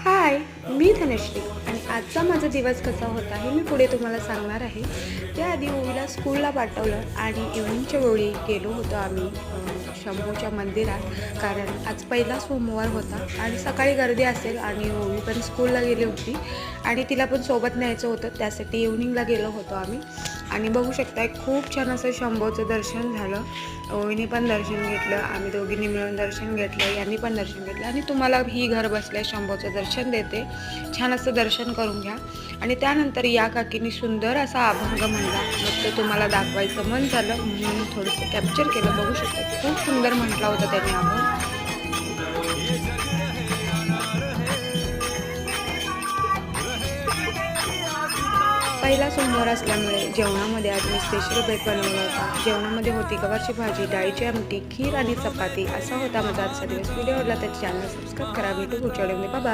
हाय, मी धनश्री आणि आजचा माझा दिवस कसा होता हे मी पुढे तुम्हाला सांगणार आहे. त्याआधी ओवीला स्कूलला पाठवलं आणि इव्हनिंगच्या वेळी गेलो होतो आम्ही शंभूच्या मंदिरात. कारण आज पहिला सोमवार होता आणि सकाळी गर्दी असेल आणि ओवी पण स्कूलला गेली होती आणि तिला पण सोबत न्यायचं होतं, त्यासाठी इव्हनिंगला गेलो होतो आम्ही. आणि बघू शकताय खूप छान असं शंभूचं दर्शन झालं. ओवीने पण दर्शन घेतलं, आम्ही दोघींनी मिळून दर्शन घेतलं, यांनी पण दर्शन घेतलं आणि तुम्हाला ही घर बसल्या शंभूचं दर्शन देते. छान असं दर्शन करून घ्या. आणि त्यानंतर या काकींनी सुंदर असा अभंग म्हणला, मग तो तुम्हाला दाखवायचं मन झालं म्हणून थोडंसं कॅप्चर केलं. बघू शकता खूप सुंदर म्हटला होता त्यांनी अभंग. पहिला सोमवार असल्यामुळे जेवणामध्ये आज मी स्पेशल बेत बनवला होता. जेवणामध्ये होती गवारची भाजी, डाळीची आमटी, खीर आणि चपाती. असा होता माझा आजचा दिवस. व्हिडिओ आवडला तर चॅनल सबस्क्राईब करा. भेटू पुढच्या व्हिडिओमध्ये. बाय.